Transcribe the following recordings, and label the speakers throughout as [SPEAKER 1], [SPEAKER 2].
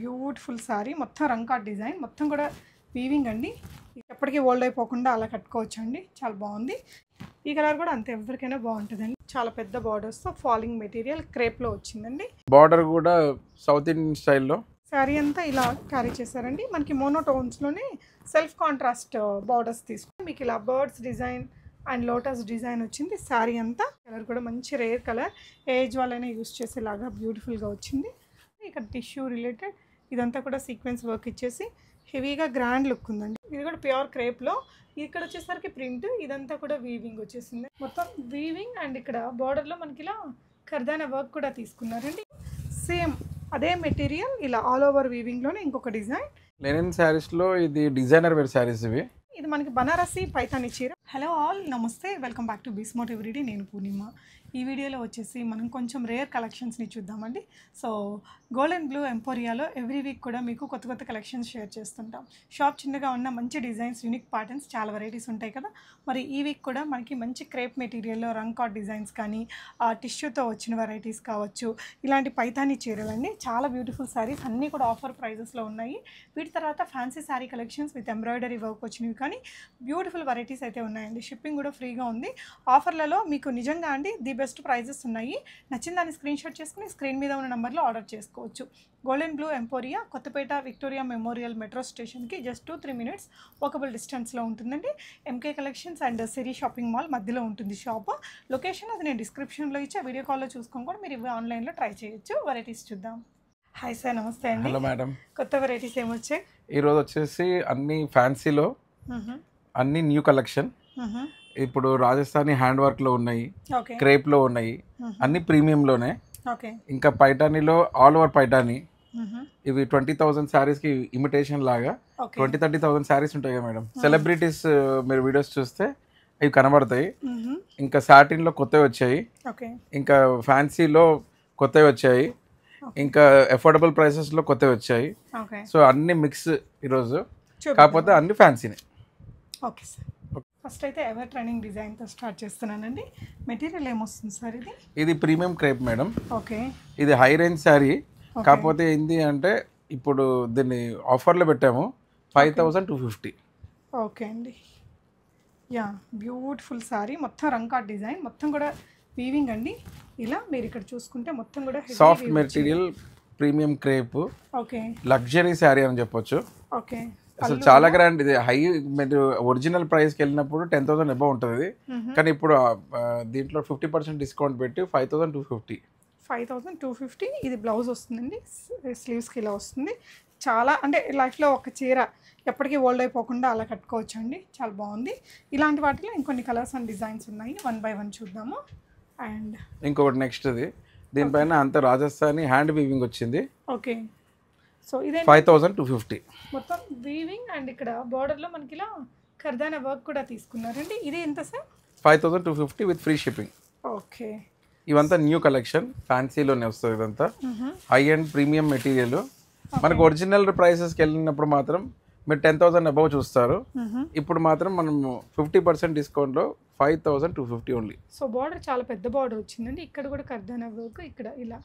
[SPEAKER 1] Beautiful sorry మొత్తం రంకాట్ design మొత్తం కూడా వీవింగ్ అండి. ఎప్పటికీ ఓల్డ్ అయిపోకుండా అలా కట్టుకోవచ్చు అండి. చాలా బాగుంది. ఈ కలర్ కూడా అంతే ఎవరికైనా బాగుంటుందండి. చాలా పెద్ద బార్డర్స్తో ఫాలింగ్ మెటీరియల్ క్రేప్లో వచ్చిందండి.
[SPEAKER 2] బార్డర్ కూడా సౌత్ ఇండియన్ స్టైల్లో
[SPEAKER 1] శారీ అంతా ఇలా క్యారీ చేశారండి. మనకి మోనోటోన్స్లోనే సెల్ఫ్ కాంట్రాస్ట్ బార్డర్స్ తీసుకుని మీకు ఇలా birds design and lotus design వచ్చింది. శారీ అంతా కలర్ కూడా మంచి రేర్ కలర్, ఏజ్ వాళ్ళైనా యూస్ చేసేలాగా బ్యూటిఫుల్గా వచ్చింది. ఇక్కడ టిష్యూ రిలేటెడ్ ఇదంతా కూడా సీక్వెన్స్ వర్క్ ఇచ్చేసి హెవీగా గ్రాండ్ లుక్ ఉందండి. ఇది కూడా ప్యూర్ క్రేప్లో. ఇక్కడ వచ్చేసరికి ప్రింట్, ఇదంతా కూడా వీవింగ్ వచ్చేసింది. మొత్తం వీవింగ్ అండ్ ఇక్కడ బార్డర్లో మనకి ఇలా కర్దానా వర్క్ కూడా తీసుకున్నారండి. సేమ్ అదే మెటీరియల్ ఇలా ఆల్ ఓవర్ వీవింగ్లోనే ఇంకొక డిజైన్.
[SPEAKER 2] లెనిన్ శారీస్లో ఇది డిజైనర్ వేర్ శారీస్ ఇవి.
[SPEAKER 1] ఇది మనకి బనారసి పైతాని చీర. హలో ఆల్, నమస్తే, వెల్కమ్ బ్యాక్ టు బిస్మోట్ ఎవ్రీడే. నేను పూర్ణిమ. ఈ వీడియోలో వచ్చేసి మనం కొంచెం రేర్ కలెక్షన్స్ని చూద్దామండి. సో గోల్డ్ అండ్ బ్లూ ఎంపోరియాలో ఎవ్రీ వీక్ కూడా మీకు కొత్త కొత్త కలెక్షన్స్ షేర్ చేస్తుంటాం. షాప్ చిన్నగా ఉన్న మంచి డిజైన్స్, యూనిక్ ప్యాటర్న్స్, చాలా వెరైటీస్ ఉంటాయి కదా. మరి ఈ వీక్ కూడా మనకి మంచి క్రేప్ మెటీరియల్లో రంకాట్ డిజైన్స్ కానీ టిష్యూతో వచ్చిన వెరైటీస్ కావచ్చు, ఇలాంటి పైతాని చీరలన్నీ చాలా బ్యూటిఫుల్ శారీస్ అన్నీ కూడా ఆఫర్ ప్రైజెస్లో ఉన్నాయి. వీటి తర్వాత fancy sari collections with embroidery work వచ్చినవి కానీ బ్యూటిఫుల్ వెరైటీస్ అయితే ఉన్నాయండి. షిప్పింగ్ కూడా ఫ్రీగా ఉంది. ఆఫర్లలో మీకు నిజంగా అండి ది బెస్ట్ ప్రైజెస్ ఉన్నాయి. నచ్చిన దాన్ని స్క్రీన్ షాట్ చేసుకుని స్క్రీన్ మీద ఉన్న నెంబర్లో ఆర్డర్ చేసుకోవచ్చు. Gold and blue emporia, Kothapeta Victoria memorial metro స్టేషన్కి జస్ట్ 2-3 minutes వాకబుల్ డిస్టెన్స్లో ఉంటుందండి. MK collections and Siri shopping mall మధ్యలో ఉంటుంది షాప్. లొకేషన్ అది నేను డిస్క్రిప్షన్లో ఇచ్చా, వీడియో కాల్లో చూసుకొని కూడా మీరు ఇవి ఆన్లైన్లో ట్రై చేయొచ్చు. వెరైటీస్ చూద్దాం. హాయ్ సార్, నమస్తే అండి.
[SPEAKER 2] Hello madam.
[SPEAKER 1] కొత్త వెరైటీస్ ఏమొచ్చాయి
[SPEAKER 2] ఈరోజు వచ్చేసి అన్ని ఫ్యాన్సీలో అన్ని న్యూ కలెక్షన్. ఇప్పుడు రాజస్థానీ హ్యాండ్ వర్క్లో ఉన్నాయి, క్రేప్లో ఉన్నాయి, అన్ని ప్రీమియంలోనే. ఇంకా పైటానీలో ఆల్ ఓవర్ పైటానీ. ఇవి 20,000 శారీస్కి ఇమిటేషన్ లాగా 20-30,000 శారీస్ ఉంటాయి కదా మేడం. సెలబ్రిటీస్ మీరు వీడియోస్ చూస్తే ఇవి కనబడతాయి. ఇంకా సాటిన్లో కొత్తవి వచ్చాయి, ఇంకా ఫ్యాన్సీలో కొత్తవి వచ్చాయి, ఇంకా అఫోర్డబుల్ ప్రైసెస్లో కొత్తవి వచ్చాయి. సో అన్ని మిక్స్ ఈరోజు, కాకపోతే అన్ని ఫ్యాన్సీనే.
[SPEAKER 1] ఓకే సార్, ఫస్ట్ అయితే ఎవర్ ట్రెండింగ్ డిజైన్తో స్టార్ట్ చేస్తున్నానండి. మెటీరియల్ ఏమొస్తుంది సార్? ఇది
[SPEAKER 2] ప్రీమియం క్రేప్ మేడం.
[SPEAKER 1] ఓకే,
[SPEAKER 2] ఇది హై రేంజ్ శారీ. కాకపోతే ఏంటి అంటే ఇప్పుడు దీన్ని ఆఫర్లో పెట్టాము 5,250.
[SPEAKER 1] ఓకే అండి. యా, బ్యూటిఫుల్ శారీ మొత్తం రంకాట్ డిజైన్ మొత్తం కూడా వీవింగ్ అండి. ఇలా మీరు ఇక్కడ చూసుకుంటే మొత్తం కూడా
[SPEAKER 2] soft material premium crepe.
[SPEAKER 1] Okay,
[SPEAKER 2] luxury sari అని చెప్పొచ్చు.
[SPEAKER 1] ఓకే,
[SPEAKER 2] అసలు చాలా గ్రాండ్. ఇది హై ఒరిజినల్ ప్రైస్కి వెళ్ళినప్పుడు 10,000 అబౌవ్ ఉంటుంది, కానీ ఇప్పుడు దీంట్లో 50% డిస్కౌంట్ పెట్టి 5,250.
[SPEAKER 1] 5,250. ఇది బ్లౌజ్ వస్తుందండి, స్లీవ్స్కి ఇలా వస్తుంది. చాలా అంటే లైఫ్లో ఒక చీర ఎప్పటికీ ఓల్డ్ అయిపోకుండా అలా కట్టుకోవచ్చు అండి. చాలా బాగుంది. ఇలాంటి వాటిలో ఇంకొన్ని కలర్స్ అండ్ డిజైన్స్ ఉన్నాయి, 1 by 1 చూద్దాము. అండ్
[SPEAKER 2] ఇంకొకటి నెక్స్ట్ దీనిపైన అంత రాజస్థానీ హ్యాండ్ వీవింగ్ వచ్చింది.
[SPEAKER 1] ఓకే, సో ఇదే
[SPEAKER 2] 5,250
[SPEAKER 1] మొత్తం వీవింగ్ అండ్ ఇక్కడ బార్డర్లో మనకి ఇలా కర్దానా వర్క్ కూడా తీసుకున్నారండి. ఇది ఎంత sir?
[SPEAKER 2] 5,250 with free shipping.
[SPEAKER 1] Okay,
[SPEAKER 2] ఇవంతా న్యూ కలెక్షన్, ఫ్యాన్సీలోనే వస్తుంది. ఇదంతా హై అండ్ ప్రీమియం మెటీరియల్. మనకు ఒరిజినల్ ప్రైసెస్కి వెళ్ళినప్పుడు మాత్రం మీరు 10,000 అబౌవ్ చూస్తారు. ఇప్పుడు మాత్రం మనం 50% డిస్కౌంట్లో 5,250 ఓన్లీ.
[SPEAKER 1] సో బార్డర్ చాలా పెద్ద బార్డర్ వచ్చిందండి. ఇక్కడ కూడా కర్దానా వర్క్, ఇక్కడ ఇలా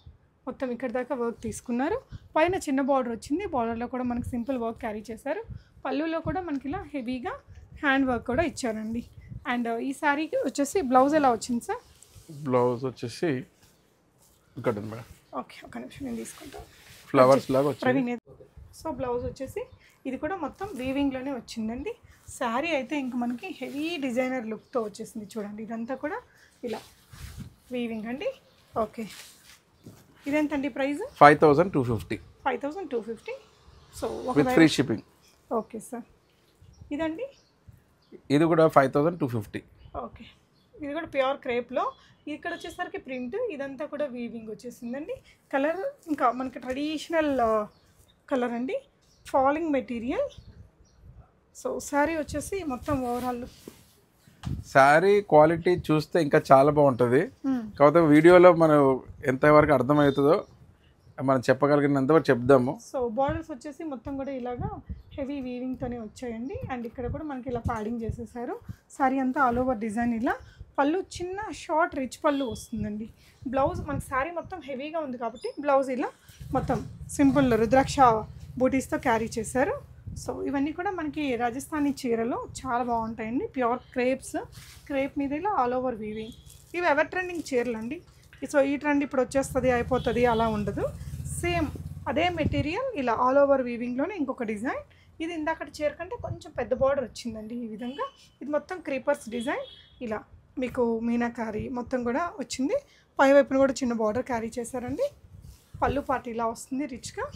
[SPEAKER 1] మొత్తం ఇక్కడ దాకా వర్క్ తీసుకున్నారు. పైన చిన్న బార్డర్ వచ్చింది. బార్డర్లో కూడా మనకి సింపుల్ వర్క్ క్యారీ చేశారు. పళ్ళులో కూడా మనకి ఇలా హెవీగా హ్యాండ్ వర్క్ కూడా ఇచ్చారండి. అండ్ ఈ శారీకి వచ్చేసి బ్లౌజ్ ఎలా వచ్చింది సార్?
[SPEAKER 2] బ్లౌజ్ వచ్చేసి ఇక్కడ ఉంది మేడం.
[SPEAKER 1] ఓకే, ఒక నిమిషం నేను తీసుకుంటాను.
[SPEAKER 2] ఫ్లవర్స్ లాగా వచ్చింది.
[SPEAKER 1] సో బ్లౌజ్ వచ్చేసి ఇది కూడా మొత్తం వీవింగ్లోనే వచ్చిందండి. శారీ అయితే ఇంక మనకి హెవీ డిజైనర్ లుక్తో వచ్చేసింది. చూడండి, ఇదంతా కూడా ఇలా వీవింగ్ అండి. ఓకే, ఇదేంటండి price?
[SPEAKER 2] 5,250.
[SPEAKER 1] 5,250. So
[SPEAKER 2] with free shipping.
[SPEAKER 1] Okay sir, ఇదండి
[SPEAKER 2] ఇది కూడా 5,250.
[SPEAKER 1] ఓకే, ఇది కూడా ప్యూర్ క్రేప్లో. ఇక్కడ వచ్చేసరికి ప్రింట్, ఇదంతా కూడా వీవింగ్ వచ్చేసిందండి. కలర్ ఇంకా మనకి ట్రెడిషనల్ కలర్ అండి, ఫాలింగ్ మెటీరియల్. సో శారీ వచ్చేసి మొత్తం ఓవరాల్
[SPEAKER 2] శారీ క్వాలిటీ చూస్తే ఇంకా చాలా బాగుంటుంది. కాకపోతే వీడియోలో మనం ఎంతవరకు అర్థమవుతుందో మనం చెప్పగలిగినంతవరకు చెప్దాము.
[SPEAKER 1] సో బార్డర్స్ వచ్చేసి మొత్తం కూడా ఇలాగా హెవీ వీవింగ్తోనే వచ్చాయండి. అండ్ ఇక్కడ కూడా మనకి ఇలా ప్యాడింగ్ చేసేసారు. శారీ అంతా ఆల్ ఓవర్ డిజైన్ ఇలా పళ్ళు చిన్న షార్ట్ రిచ్ పళ్ళు వస్తుందండి. బ్లౌజ్ మనకి శారీ మొత్తం హెవీగా ఉంది కాబట్టి బ్లౌజ్ ఇలా మొత్తం సింపుల్ రుద్రాక్ష బూటీస్తో క్యారీ చేశారు. సో ఇవన్నీ కూడా మనకి రాజస్థానీ చీరలు చాలా బాగుంటాయండి. ప్యూర్ క్రేప్ మీద ఇలా ఆల్ ఓవర్ వీవింగ్. ఇవి ఎవర్ ట్రెండింగ్ చీరలు అండి. సో ఈ ట్రెండ్ ఇప్పుడు వచ్చేస్తుంది అయిపోతుంది అలా ఉండదు. సేమ్ అదే మెటీరియల్ ఇలా ఆల్ ఓవర్ వీవింగ్లోనే ఇంకొక డిజైన్. ఇది ఇందాకటి చీర కంటే కొంచెం పెద్ద బార్డర్ వచ్చిందండి. ఈ విధంగా ఇది మొత్తం క్రీపర్స్ డిజైన్. ఇలా మీకు మీనాకారి మొత్తం కూడా వచ్చింది. పై వైపున కూడా చిన్న బార్డర్ క్యారీ చేశారండి. పళ్ళు పార్ట్ ఇలా వస్తుంది రిచ్గా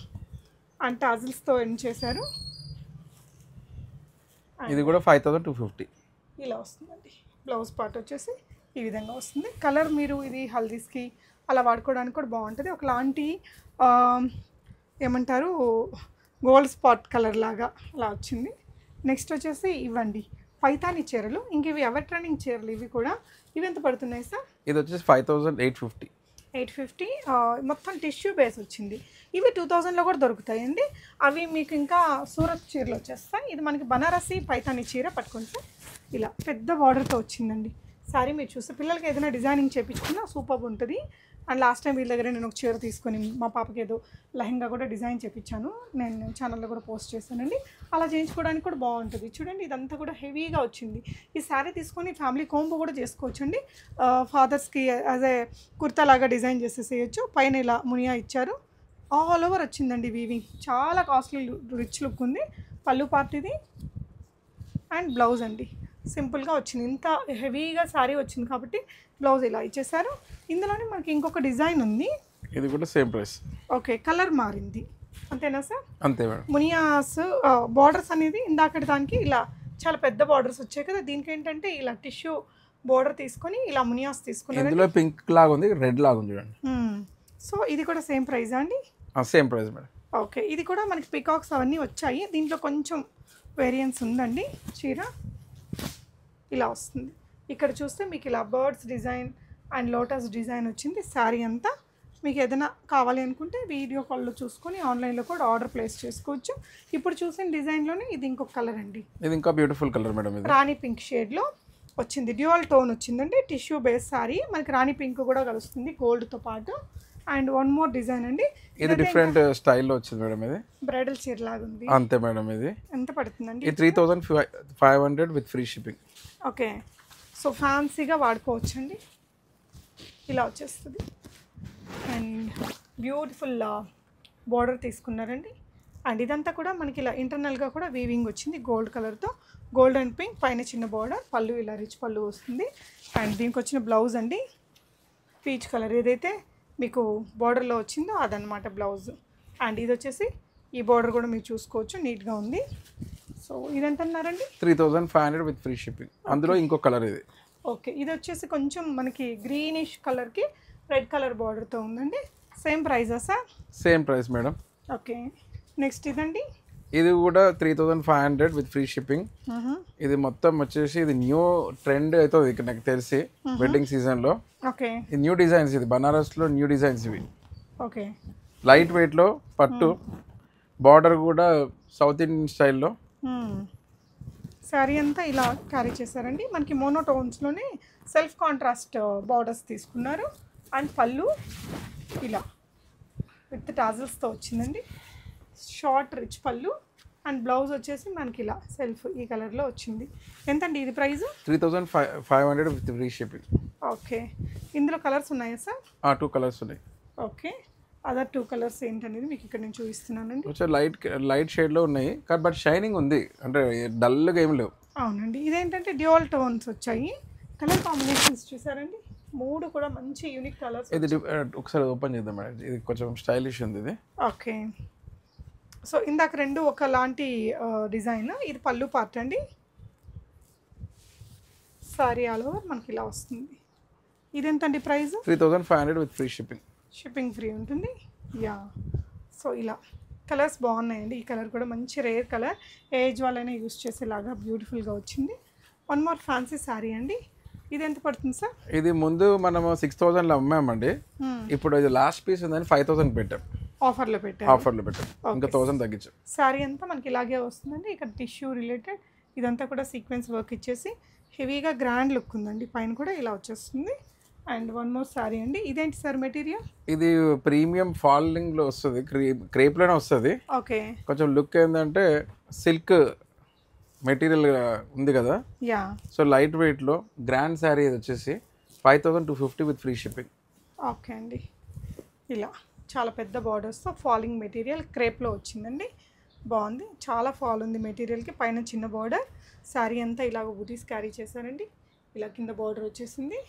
[SPEAKER 1] అండ్ టాజిల్స్తో ఎండ్ చేశారు.
[SPEAKER 2] ఇది కూడా 5250
[SPEAKER 1] ఇలా వస్తుందండి. బ్లౌజ్ పార్ట్ వచ్చేసి ఈ విధంగా వస్తుంది. కలర్ మీరు ఇది హల్దీస్కి అలా వాడుకోవడానికి కూడా బాగుంటుంది. ఒకలాంటి ఏమంటారు గోల్డ్ స్పాట్ కలర్ లాగా అలా వచ్చింది. నెక్స్ట్ వచ్చేసి ఇవ్వండి పైతాని చీరలు. ఇంక ఇవి ఎవర్ ట్రెండింగ్ చీరలు. ఇవి కూడా ఇవి ఎంత పడుతున్నాయి సార్?
[SPEAKER 2] ఇది వచ్చేసి 5850.
[SPEAKER 1] 850 మొత్తం టిష్యూ బేస్ వచ్చింది. ఇవి 2000లో కూడా దొరుకుతాయండి. అవి మీకు ఇంకా సూరత్ చీరలు వచ్చేస్తాయి. ఇది మనకి బనారసి పైతాని చీర పట్టుకోండి సార్. ఇలా పెద్ద బార్డర్తో వచ్చిందండి. సారీ మీరు చూస్తే పిల్లలకి ఏదైనా డిజైనింగ్ చేయించుకున్నా సూపర్ ఉంటుంది. అండ్ లాస్ట్ టైం వీళ్ళ దగ్గర నేను ఒక చీర తీసుకొని మా పాపకి ఏదో లెహంగా కూడా డిజైన్ చేయించాను. నేను ఛానల్లో కూడా పోస్ట్ చేశానండి. అలా చేయించుకోవడానికి కూడా బాగుంటుంది. చూడండి ఇదంతా కూడా హెవీగా వచ్చింది. ఈ శారీ తీసుకొని ఫ్యామిలీ కోంబో కూడా చేసుకోవచ్చండి. ఫాదర్స్కి యాజ్ ఏ కుర్తా లాగా డిజైన్ చేసేసేయచ్చు. పైన ఇలా మునియా ఇచ్చారు. ఆల్ ఓవర్ వచ్చిందండి వీవింగ్. చాలా కాస్ట్లీ రిచ్ లుక్ ఉంది. పళ్ళు పార్ట్ ఇది అండ్ బ్లౌజ్ అండి సింపుల్గా వచ్చింది. ఇంత హెవీగా శారీ వచ్చింది కాబట్టి బ్లౌజ్ ఇలా ఇచ్చేసారు. ఇందులోనే మనకి ఇంకొక డిజైన్ ఉంది.
[SPEAKER 2] ఇది కూడా సేమ్ ప్రైస్.
[SPEAKER 1] ఓకే కలర్ మారింది అంతేనా సార్?
[SPEAKER 2] అంతే మేడం.
[SPEAKER 1] మునియాస్ బార్డర్స్ అనేది ఇందాకటి దానికి ఇలా చాలా పెద్ద బార్డర్స్ వచ్చాయి కదా. దీనికి ఏంటంటే ఇలా టిష్యూ బార్డర్ తీసుకొని ఇలా మునియాస్ తీసుకున్నారు.
[SPEAKER 2] ఇందులో పింక్ లాగా ఉంది, రెడ్ లాగా ఉంది చూడండి.
[SPEAKER 1] సో ఇది కూడా సేమ్ ప్రైజా అండి?
[SPEAKER 2] Same price madam.
[SPEAKER 1] ఓకే ఇది కూడా మనకి పికాక్స్ అవన్నీ వచ్చాయి. దీంట్లో కొంచెం వేరియన్స్ ఉందండి. చీర ఇలా వస్తుంది. ఇక్కడ చూస్తే మీకు ఇలా birds design and lotus design వచ్చింది. శారీ అంతా మీకు ఏదైనా కావాలి అనుకుంటే వీడియో కాల్లో చూసుకొని ఆన్లైన్లో కూడా ఆర్డర్ ప్లేస్ చేసుకోవచ్చు. ఇప్పుడు చూసిన డిజైన్లోనే ఇది ఇంకొక కలర్ అండి.
[SPEAKER 2] ఇది ఇంకా బ్యూటిఫుల్ కలర్ మేడం. ఇది
[SPEAKER 1] రాణి పింక్ షేడ్లో వచ్చింది. డ్యూయల్ టోన్ వచ్చిందండి. టిష్యూ బేస్ శారీ మనకి రాణి పింక్ కూడా కలుస్తుంది గోల్డ్తో పాటు. అండ్ వన్ మోర్ డిజైన్ అండి.
[SPEAKER 2] ఇది డిఫరెంట్ స్టైల్లో వచ్చింది మేడం. ఇది
[SPEAKER 1] బ్రైడల్ చీర లాగా ఉంది.
[SPEAKER 2] అంతే మేడం. ఇది
[SPEAKER 1] ఎంత పడుతుందండి?
[SPEAKER 2] ఇది 3500 with free shipping.
[SPEAKER 1] Okay so ఫ్యాన్సీగా వాడుకోవచ్చండి. ఇలా వచ్చేస్తుంది. అండ్ బ్యూటిఫుల్ బార్డర్ తీసుకున్నారండి. అండ్ ఇదంతా కూడా మనకి ఇలా ఇంటర్నల్గా కూడా వీవింగ్ వచ్చింది గోల్డ్ కలర్తో. గోల్డ్ అండ్ పింక్ పైన చిన్న బార్డర్. పళ్ళు ఇలా రిచ్ పళ్ళు వస్తుంది. అండ్ దీనికి వచ్చిన బ్లౌజ్ అండి పీచ్ కలర్ ఏదైతే మీకు బార్డర్లో వచ్చిందో అదనమాట బ్లౌజ్. అండ్ ఇది వచ్చేసి ఈ బార్డర్ కూడా మీరు చూసుకోవచ్చు నీట్గా ఉంది. సో ఇది ఎంత అన్నారండి?
[SPEAKER 2] 3500 విత్ ఫ్రీ షిప్పింగ్. అందులో ఇంకో కలర్ ఇది.
[SPEAKER 1] ఓకే ఇది వచ్చేసి కొంచెం మనకి గ్రీనిష్ కలర్కి రెడ్ కలర్ బార్డర్తో ఉందండి. సేమ్ ప్రైజా sir? Same
[SPEAKER 2] price madam.
[SPEAKER 1] Okay next ఇదండి.
[SPEAKER 2] ఇది కూడా 3500 విత్ ఫ్రీ షిప్పింగ్. ఇది మొత్తం వచ్చేసి ఇది న్యూ ట్రెండ్ అవుతుంది ఇక్కడ నాకు తెలిసి వెడ్డింగ్ సీజన్లో.
[SPEAKER 1] ఓకే
[SPEAKER 2] ఇది న్యూ డిజైన్స్. ఇది బనారస్లో న్యూ డిజైన్స్ ఇవి.
[SPEAKER 1] ఓకే
[SPEAKER 2] లైట్ వెయిట్లో పట్టు. బార్డర్ కూడా సౌత్ ఇండియన్ స్టైల్లో.
[SPEAKER 1] శారీ అంతా ఇలా క్యారీ చేశారండి. మనకి మోనోటోన్స్లోనే సెల్ఫ్ కాంట్రాస్ట్ బార్డర్స్ తీసుకున్నారు. అండ్ పళ్ళు ఇలా విత్ టాజిల్స్తో వచ్చిందండి. షార్ట్ రిచ్ పళ్ళు. అండ్ బ్లౌజ్ వచ్చేసి మనకి ఇలా సెల్ఫ్ ఈ కలర్లో వచ్చింది. ఎంతండి ఇది price?
[SPEAKER 2] 3500 with free shipping.
[SPEAKER 1] Okay ఇందులో కలర్స్ ఉన్నాయా సార్?
[SPEAKER 2] 2 కలర్స్ ఉన్నాయి.
[SPEAKER 1] ఓకే అదర్ 2 కలర్స్ ఏంటనేది మీకు ఇక్కడ నేను చూపిస్తున్నానండి.
[SPEAKER 2] వచ్చే లైట్ షేడ్లో ఉన్నాయి కానీ బట్ షైనింగ్ ఉంది, అంటే డల్గా ఏం లేవు.
[SPEAKER 1] అవునండి ఇదేంటంటే డ్యూయల్ టోన్స్ వచ్చాయి. కలర్ కాంబినేషన్స్ చూసారండి 3 కూడా మంచి యూనిక్ కలర్స్.
[SPEAKER 2] ఇది ఒకసారి ఓపెన్ చేద్దాం మేడం. ఇది కొంచెం స్టైలిష్ ఉంది ఇది.
[SPEAKER 1] ఓకే సో ఇందాక రెండు ఒకలాంటి డిజైన్. ఇది పళ్ళు పార్ట్ అండి. సారీ ఆల్ ఓవర్ మనకి ఇలా వస్తుంది. ఇది ఎంతండి price?
[SPEAKER 2] 3500 with free shipping.
[SPEAKER 1] Shipping free ఉంటుంది. యా సో ఇలా కలర్స్ బాగున్నాయండి. ఈ కలర్ కూడా మంచి రేర్ కలర్. ఏజ్ వాళ్ళైనా యూస్ చేసేలాగా బ్యూటిఫుల్గా వచ్చింది. వన్ మోర్ ఫ్యాన్సీ శారీ అండి. ఇది ఎంత పడుతుంది సార్?
[SPEAKER 2] ఇది ముందు మనము 6000లో అమ్మామండి. ఇప్పుడు ఇది లాస్ట్ పీస్ ఉందని 5000 పెట్టాం.
[SPEAKER 1] ఆఫర్లో పెట్టాం.
[SPEAKER 2] ఇంకా 1000 తగ్గించాం.
[SPEAKER 1] శారీ అంతా మనకి ఇలాగే వస్తుందండి. ఇక్కడ టిష్యూ రిలేటెడ్ ఇదంతా కూడా సీక్వెన్స్ వర్క్ ఇచ్చేసి హెవీగా గ్రాండ్ లుక్ ఉందండి. పైన కూడా ఇలా వచ్చేస్తుంది. అండ్ వన్ మోర్ సారీ అండి. ఇదేంటి సార్ మెటీరియల్?
[SPEAKER 2] ఇది ప్రీమియం ఫాలింగ్లో వస్తుంది, క్రేప్లోనే వస్తుంది.
[SPEAKER 1] ఓకే.
[SPEAKER 2] కొంచెం లుక్ ఏంటంటే సిల్క్ మెటీరియల్ ఉంది కదా,
[SPEAKER 1] యా.
[SPEAKER 2] సో లైట్ వెయిట్లో గ్రాండ్ శారీ ఇది వచ్చేసి 5250 విత్ ఫ్రీ షిప్పింగ్.
[SPEAKER 1] ఓకే అండి. ఇలా చాలా పెద్ద బార్డర్స్తో ఫాలింగ్ మెటీరియల్ క్రేప్లో వచ్చిందండి. బాగుంది, చాలా ఫాల్ ఉంది మెటీరియల్కి. పైన చిన్న బార్డర్, శారీ అంతా ఇలాగ బూటీస్ క్యారీ చేశారండి. ఇలా కింద బార్డర్ వచ్చేసింది.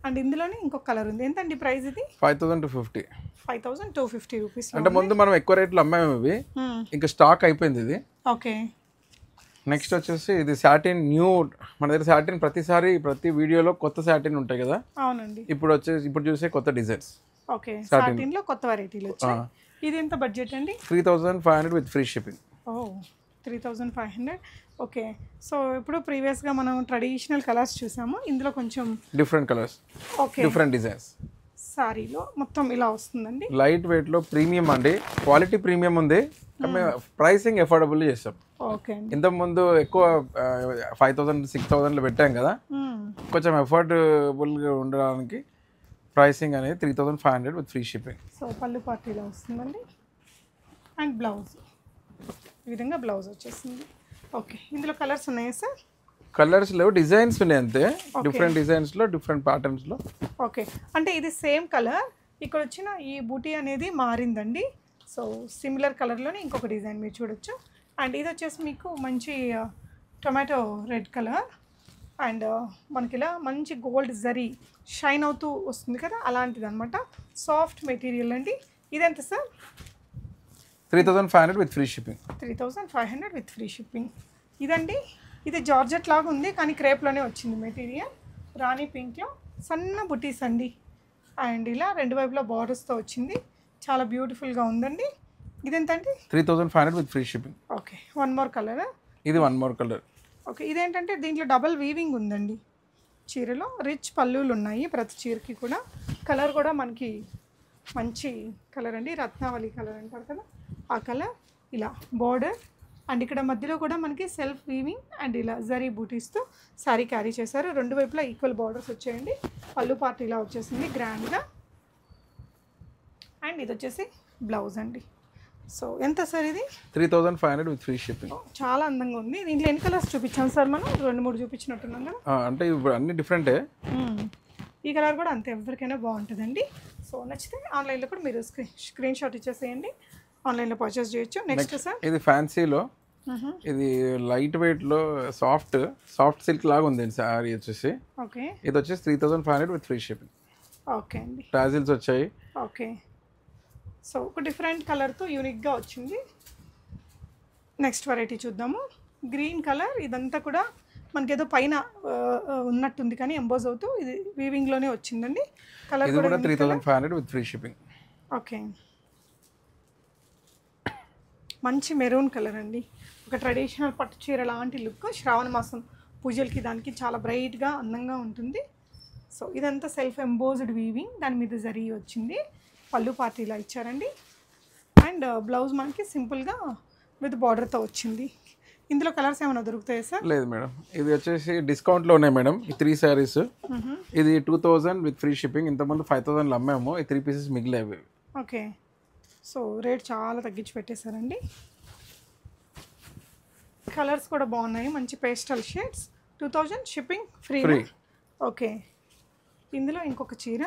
[SPEAKER 1] అండ్ ఇందులోనే ఇంకొక కలర్ ఉంది. ఎంతండి ప్రైస్ ఇది?
[SPEAKER 2] 5250.
[SPEAKER 1] 5250 రూపీస్.
[SPEAKER 2] అంటే ముందు మనం ఎక్కువ రేట్లో అమ్మాము ఇవి, ఇంకా స్టాక్ అయిపోయింది ఇది.
[SPEAKER 1] ఓకే.
[SPEAKER 2] నెక్స్ట్ వచ్చేసి ఇది సాటిన్ న్యూ. మన దగ్గర సాటిన్ ప్రతిసారి ప్రతి వీడియోలో కొత్త సాటిన్ ఉంటాయి కదా.
[SPEAKER 1] అవునండి.
[SPEAKER 2] ఇప్పుడు చూసే కొత్త డిజైన్స్.
[SPEAKER 1] ఓకే. సాటిన్లో కొత్త వెరైటీలు వచ్చాయి. ఇది ఎంత బడ్జెట్ అండి?
[SPEAKER 2] 3500 with free shipping.
[SPEAKER 1] Oh 3500. Okay. So ఇప్పుడు ప్రీవియస్గా మనం ట్రెడిషనల్ కలర్స్ చూసాము. ఇందులో కొంచెం
[SPEAKER 2] different colours,
[SPEAKER 1] okay,
[SPEAKER 2] different designs.
[SPEAKER 1] సారీలో మొత్తం ఇలా వస్తుందండి.
[SPEAKER 2] లైట్ వెయిట్లో ప్రీమియం అండి, క్వాలిటీ ప్రీమియం ఉంది. ప్రైసింగ్ ఎఫోర్డబుల్ చేస్తాం.
[SPEAKER 1] ఓకే అండి.
[SPEAKER 2] ఇంతకుముందు ఎక్కువ 5000 6000 పెట్టాం కదా, కొంచెం ఎఫోర్డబుల్గా ఉండడానికి ప్రైసింగ్ అనేది 3500 విత్ ఫ్రీ షిప్పింగ్.
[SPEAKER 1] సో పళ్ళు పార్టీలో వస్తుందండి. అండ్ బ్లౌజ్ ఈ విధంగా బ్లౌజ్ వచ్చేసింది. ఓకే. ఇందులో కలర్స్ ఉన్నాయా సార్?
[SPEAKER 2] కలర్స్ లేవు, డిజైన్స్ ఉన్నాయి అంతే. డిఫరెంట్ డిజైన్స్లో, డిఫరెంట్ ప్యాటర్న్స్లో.
[SPEAKER 1] ఓకే. అంటే ఇది సేమ్ కలర్, ఇక్కడ వచ్చిన ఈ బూటీ అనేది మారిందండి. సో సిమిలర్ కలర్లోనే ఇంకొక డిజైన్ మీరు చూడొచ్చు. అండ్ ఇది వచ్చేసి మీకు మంచి టొమాటో రెడ్ కలర్. అండ్ మనకి ఇలా మంచి గోల్డ్ జరీ షైన్ అవుతూ వస్తుంది కదా, అలాంటిది అనమాట. సాఫ్ట్ మెటీరియల్ అండి. ఇదెంత sir?
[SPEAKER 2] 3500 with free shipping.
[SPEAKER 1] 3500 with free shipping. ఇదండి, ఇది జార్జెట్ లాగా ఉంది కానీ క్రేప్లోనే వచ్చింది మెటీరియల్. రాణి పింక్లో సన్న బుటీస్ అండి. అండ్ ఇలా రెండు వైపులా బార్డర్స్తో వచ్చింది. చాలా బ్యూటిఫుల్గా ఉందండి. ఇదెంతండి?
[SPEAKER 2] 3500 with free shipping.
[SPEAKER 1] Okay. One more colour.
[SPEAKER 2] ఇది వన్ మోర్ కలర్.
[SPEAKER 1] ఓకే. ఇదేంటంటే దీంట్లో డబల్ వీవింగ్ ఉందండి. చీరలో రిచ్ పల్లులు ఉన్నాయి ప్రతి చీరకి కూడా. కలర్ కూడా మనకి మంచి కలర్ అండి, రత్నావళి కలర్ అంటారు కదా ఆ కలర్. ఇలా బార్డర్ అండ్ ఇక్కడ మధ్యలో కూడా మనకి సెల్ఫ్ వీవింగ్ అండ్ ఇలా జరీ బూటీస్తో శారీ క్యారీ చేశారు. రెండు వైపులా ఈక్వల్ బార్డర్స్ వచ్చాయండి. పళ్ళు పార్ట్ ఇలా వచ్చేసింది గ్రాండ్గా. అండ్ ఇది వచ్చేసి బ్లౌజ్ అండి. సో ఎంత సార్ ఇది?
[SPEAKER 2] 3500 విత్ ఫ్రీ షిప్పింగ్.
[SPEAKER 1] చాలా అందంగా ఉంది. దీంట్లో ఎన్ని కలర్స్ చూపించాం సార్ మనం? 2-3 చూపించినట్టున్నాం కదా.
[SPEAKER 2] అంటే ఇప్పుడు అన్ని డిఫరెంటే.
[SPEAKER 1] ఈ కలర్ కూడా అంతే, ఎవరికైనా బాగుంటుందండి. సో నచ్చితే ఆన్లైన్లో కూడా మీరు స్క్రీన్ షాట్ ఇచ్చేసేయండి, ఆన్లైన్లో పర్చేస్ చేయొచ్చు. నెక్స్ట్ సార్
[SPEAKER 2] ఇది ఫ్యాన్సీలో, ఇది లైట్ వెయిట్లో సాఫ్ట్ సిల్క్ లాగా ఉంది శారీ వచ్చేసి.
[SPEAKER 1] ఓకే.
[SPEAKER 2] ఇది వచ్చేసి 3500 విత్ ఫ్రీ షిప్పింగ్.
[SPEAKER 1] ఓకే అండి.
[SPEAKER 2] టాజిల్స్ వచ్చాయి.
[SPEAKER 1] ఓకే. సో ఒక డిఫరెంట్ కలర్తో యూనిక్గా వచ్చింది. నెక్స్ట్ వెరైటీ చూద్దాము. Green colour. ఇదంతా కూడా మనకి ఏదో పైన ఉన్నట్టుంది కానీ ఎంబోజ్ అవుతూ ఇది వీవింగ్లోనే వచ్చిందండి. కలర్ కూడా
[SPEAKER 2] 3500 విత్ ఫ్రీ షిప్పింగ్.
[SPEAKER 1] ఓకే. మంచి మెరూన్ కలర్ అండి. ఒక ట్రెడిషనల్ పట్టు చీర లాంటి లుక్. శ్రావణ మాసం పూజలకి దానికి చాలా బ్రైట్గా అందంగా ఉంటుంది. సో ఇదంతా సెల్ఫ్ ఎంబోజ్డ్ వీవింగ్, దాని మీద జరీ వచ్చింది. పళ్ళు పార్టీలా ఇచ్చారండి. అండ్ బ్లౌజ్ మనకి సింపుల్గా విత్ బార్డర్తో వచ్చింది. ఇందులో కలర్స్ ఏమైనా దొరుకుతాయా సార్?
[SPEAKER 2] లేదు మేడం, ఇది వచ్చేసి డిస్కౌంట్లో ఉన్నాయి మేడం. ఈ 3 శారీస్ ఇది 2000 విత్ ఫ్రీ షిప్పింగ్. ఇంతకుముందు 5000 అమ్మాము, ఈ 3 పీసెస్ మిగిలేవి.
[SPEAKER 1] ఓకే. సో రేట్ చాలా తగ్గించి పెట్టేశారండి. కలర్స్ కూడా బాగున్నాయి, మంచి pastel shades. 2000 shipping free. Okay. ఇందులో ఇంకొక చీర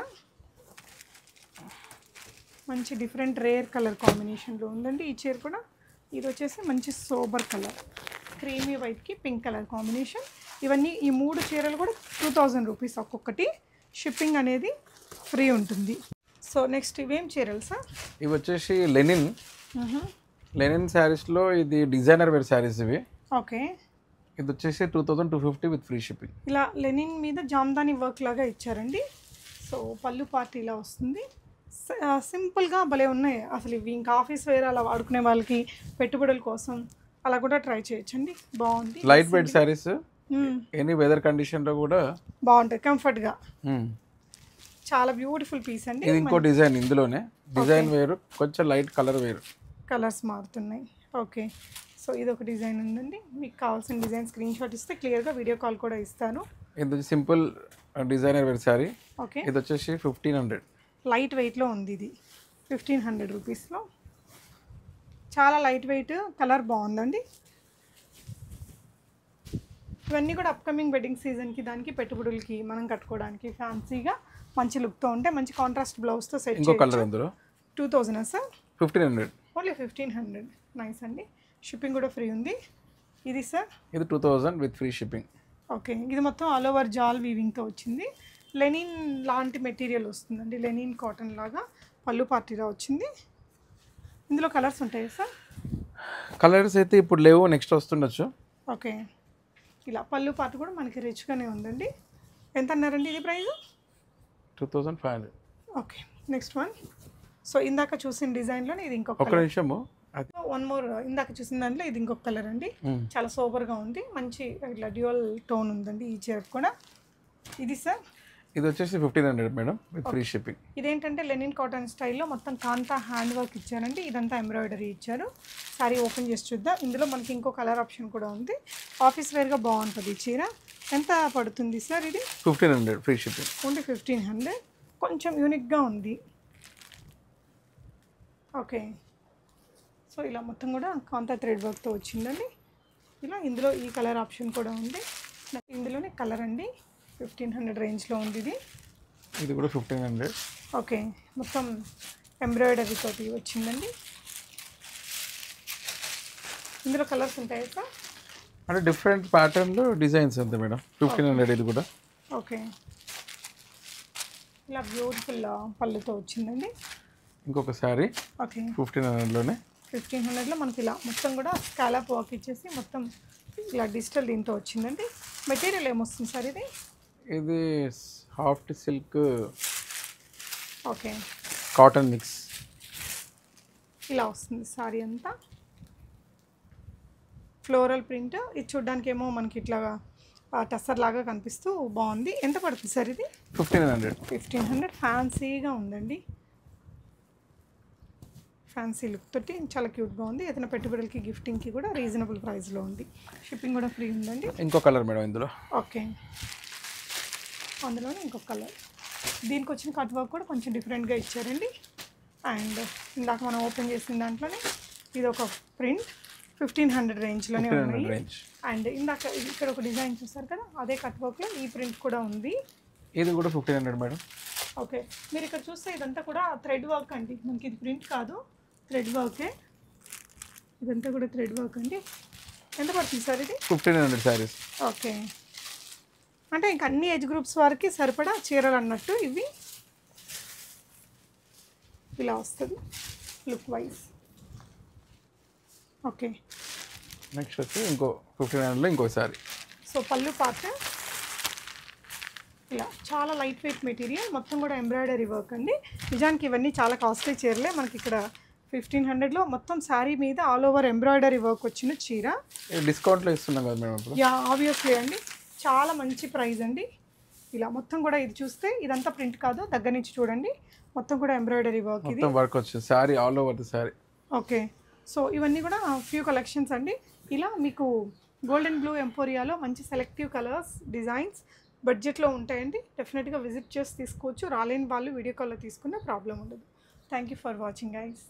[SPEAKER 1] మంచి డిఫరెంట్ రేర్ కలర్ కాంబినేషన్లో ఉందండి. ఈ చీర కూడా ఇది వచ్చేసి మంచి సోబర్ కలర్, క్రీమీ వైట్కి పింక్ కలర్ కాంబినేషన్. ఇవన్నీ ఈ 3 చీరలు కూడా 2000 రూపీస్ ఒక్కొక్కటి. షిప్పింగ్ అనేది ఫ్రీ ఉంటుంది. సో నెక్స్ట్ ఇవేం చీరలు సార్?
[SPEAKER 2] ఇవి వచ్చేసి లెనిన్ శారీస్లో ఇది డిజైనర్ వేర్ శారీస్ ఇవి.
[SPEAKER 1] ఓకే.
[SPEAKER 2] ఇది వచ్చేసి 2250 విత్ ఫ్రీ షిప్పింగ్.
[SPEAKER 1] ఇలా లెనిన్ మీద జామ్దాని వర్క్ లాగా ఇచ్చారండి. సో పళ్ళు పార్టీ ఇలా వస్తుంది. సింపుల్గా భలే ఉన్నాయి అసలు. ఇవి ఇంకా ఆఫీస్ వేర్ అలా వాడుకునే వాళ్ళకి, పెట్టుబడుల కోసం అలా కూడా ట్రై చేయొచ్చండి. బాగుంది.
[SPEAKER 2] Light weight saris, any weather కండిషన్లో కూడా
[SPEAKER 1] బాగుంటుంది, కంఫర్ట్గా. చాలా బ్యూటిఫుల్ పీస్ అండి.
[SPEAKER 2] ఇది ఇంకో డిజైన్, ఇందులోనే డిజైన్ వేరు, కొంచెం లైట్ కలర్ వేరు.
[SPEAKER 1] కలర్స్ మారుతున్నాయి. ఓకే, సో ఇది ఒక డిజైన్ ఉందండి. మీకు కావాల్సిన డిజైన్ స్క్రీన్ షాట్ ఇస్తే క్లియర్గా వీడియో కాల్ కూడా ఇస్తాను.
[SPEAKER 2] ఇది simple designer wear sari.
[SPEAKER 1] Okay,
[SPEAKER 2] ఇది వచ్చేసి 1500.
[SPEAKER 1] లైట్ వెయిట్లో ఉంది ఇది 1500 రూపీస్లో. చాలా లైట్ వెయిట్, కలర్ బాగుందండి. ఇవన్నీ కూడా అప్కమింగ్ వెడ్డింగ్ సీజన్కి దానికి పెట్టుబడులకి మనం కట్టుకోవడానికి ఫ్యాన్సీగా మంచి లుక్తో ఉంటే మంచి కాంట్రాస్ట్ బ్లౌజ్తో సెట్
[SPEAKER 2] ఇంకో కలర్ అందులో
[SPEAKER 1] 2000 సార్
[SPEAKER 2] 1500.
[SPEAKER 1] ఓన్లీ 1500. నైస్ అండి. షిప్పింగ్ కూడా ఫ్రీ ఉంది. ఇది సార్
[SPEAKER 2] ఇది 2000 విత్ ఫ్రీ షిప్పింగ్.
[SPEAKER 1] ఓకే, ఇది మొత్తం ఆల్ ఓవర్ జాల్ వీవింగ్తో వచ్చింది. లెనిన్ లాంటి మెటీరియల్ వస్తుందండి, లెనిన్ కాటన్ లాగా. పళ్ళు పార్టీలో వచ్చింది. ఇందులో కలర్స్ ఉంటాయి సార్?
[SPEAKER 2] కలర్స్ అయితే ఇప్పుడు లేవు, నెక్స్ట్ వస్తుండొచ్చు.
[SPEAKER 1] ఓకే, ఇలా పళ్ళు పార్ట్ కూడా మనకి రిచ్గానే ఉందండి. ఎంత అన్నారండి ఇది price?
[SPEAKER 2] 2500.
[SPEAKER 1] Okay, next one. So ఇందాక చూసిన డిజైన్లోనే ఇది ఇంకొక
[SPEAKER 2] ఒక నిమిషము.
[SPEAKER 1] One more. ఇందాక చూసిన దాంట్లో ఇది ఇంకొక కలర్ అండి. చాలా సూపర్గా ఉంది, మంచి ఇట్లా డ్యూయల్ టోన్ ఉందండి ఈ చీర కూడా. ఇది సార్
[SPEAKER 2] ఇది వచ్చేసి 1500 మేడం విత్ ఫ్రీ షిప్పింగ్.
[SPEAKER 1] ఇదేంటంటే లెనిన్ కాటన్ స్టైల్లో మొత్తం కాంతా హ్యాండ్ వర్క్ ఇచ్చారండి. ఇదంతా ఎంబ్రాయిడరీ ఇచ్చారు. సారీ ఓపెన్ చేసి చూద్దాం. ఇందులో మనకి ఇంకో కలర్ ఆప్షన్ కూడా ఉంది. ఆఫీస్ వేర్గా బాగుంటుంది ఈ చీర. ఎంత పడుతుంది సార్ ఇది?
[SPEAKER 2] 1500 ఫ్రీ షిప్పింగ్.
[SPEAKER 1] ఓన్లీ 1500. కొంచెం యూనిక్గా ఉంది. ఓకే, సో ఇలా మొత్తం కూడా కాంతా థ్రెడ్ వర్క్తో వచ్చిందండి. ఇలా ఇందులో ఈ కలర్ ఆప్షన్ కూడా ఉంది. ఇందులోనే కలర్ అండి 1500 రేంజ్లో ఉంది ఇది.
[SPEAKER 2] ఇది కూడా 1500.
[SPEAKER 1] ఓకే, మొత్తం ఎంబ్రాయిడరీ తోటి వచ్చిందండి. ఇందులో కలర్స్ ఉంటాయి సార్?
[SPEAKER 2] అంటే డిఫరెంట్ ప్యాటర్న్లో డిజైన్స్ అంతే మేడం. 1500 ఇది కూడా.
[SPEAKER 1] ఓకే, ఇలా బ్యూటిఫుల్ పళ్ళుతో వచ్చిందండి.
[SPEAKER 2] ఇంకొక శారీ
[SPEAKER 1] ఓకే,
[SPEAKER 2] 1500లోనే.
[SPEAKER 1] 1500లో మనకి ఇలా మొత్తం కూడా స్కాలప్ వర్క్ ఇచ్చేసి మొత్తం ఇలా డిజిటల్ దీంతో వచ్చిందండి. మెటీరియల్ ఏమొస్తుంది సార్ ఇది?
[SPEAKER 2] ఇది soft silk
[SPEAKER 1] okay,
[SPEAKER 2] cotton mix.
[SPEAKER 1] ఇలా వస్తుంది సారీ అంతా. Floral print. ఇది చూడడానికి ఏమో మనకి ఇట్లా టస్సర్ లాగా కనిపిస్తూ బాగుంది. ఎంత పడుతుంది సార్ ఇది?
[SPEAKER 2] 1500.
[SPEAKER 1] 1500. ఫ్యాన్సీగా ఉందండి, ఫ్యాన్సీ లుక్ తోటి చాలా క్యూట్గా ఉంది. ఏదైనా పెట్టుబడులకి గిఫ్టింగ్కి కూడా రీజనబుల్ ప్రైస్లో ఉంది. షిప్పింగ్ కూడా ఫ్రీ ఉందండి.
[SPEAKER 2] ఇంకో కలర్ మేడం ఇందులో.
[SPEAKER 1] ఓకే, అందులోనే ఇంకొక కలర్. దీనికి వచ్చిన కట్ వర్క్ కూడా కొంచెం డిఫరెంట్గా ఇచ్చారండి. అండ్ ఇందాక మనం ఓపెన్ చేసిన దాంట్లోనే ఇది ఒక ప్రింట్ 1500 రేంజ్లోనే ఉన్నాయి. అండ్ ఇందాక ఇక్కడ ఒక డిజైన్ చూస్తారు కదా, అదే కట్ వర్క్లో ఈ ప్రింట్ కూడా ఉంది.
[SPEAKER 2] ఇది కూడా 1500 మేడం.
[SPEAKER 1] ఓకే, మీరు ఇక్కడ చూస్తే ఇదంతా కూడా థ్రెడ్ వర్క్ అండి. మనకి ఇది ప్రింట్ కాదు, థ్రెడ్ వర్కే. ఇదంతా కూడా థ్రెడ్ వర్క్ అండి. ఎంత పడుతుంది సార్ ఇది?
[SPEAKER 2] 1500 శారీస్.
[SPEAKER 1] ఓకే, అంటే ఇంక అన్ని ఏజ్ గ్రూప్స్ వారికి సరిపడా చీరలు అన్నట్టు ఇవి. ఇలా వస్తుంది లుక్ వైజ్. ఓకే,
[SPEAKER 2] నెక్స్ట్ వచ్చి ఇంకో 1500లో ఇంకో శారీ.
[SPEAKER 1] సో పళ్ళు పార్ట్ ఇలా చాలా లైట్ వెయిట్ మెటీరియల్, మొత్తం కూడా ఎంబ్రాయిడరీ వర్క్ అండి. నిజానికి ఇవన్నీ చాలా కాస్ట్లీ చీరలే. మనకి ఇక్కడ 1500లో మొత్తం శారీ మీద ఆల్ ఓవర్ ఎంబ్రాయిడరీ వర్క్ వచ్చిన చీర.
[SPEAKER 2] డిస్కౌంట్లో ఇస్తున్నాం కదా మేడం ఇప్పుడు.
[SPEAKER 1] యా, ఆబ్వియస్లీ అండి, చాలా మంచి ప్రైస్ అండి. ఇలా మొత్తం కూడా ఇది చూస్తే ఇదంతా ప్రింట్ కాదు, దగ్గర నుంచి చూడండి మొత్తం కూడా ఎంబ్రాయిడరీ వర్క్. ఇది
[SPEAKER 2] మొత్తం వర్క్ వచ్చింది sari all over the sari.
[SPEAKER 1] Okay, so ఇవన్నీ కూడా ఫ్యూ కలెక్షన్స్ అండి. ఇలా మీకు గోల్డెన్ బ్లూ ఎంపోరియాలో మంచి సెలెక్టివ్ కలర్స్, డిజైన్స్ బడ్జెట్లో ఉంటాయండి. డెఫినెట్గా విజిట్ చేసి తీసుకోవచ్చు. రాలేని వాళ్ళు వీడియో కాల్లో తీసుకున్న ప్రాబ్లం ఉండదు. Thank you for watching guys.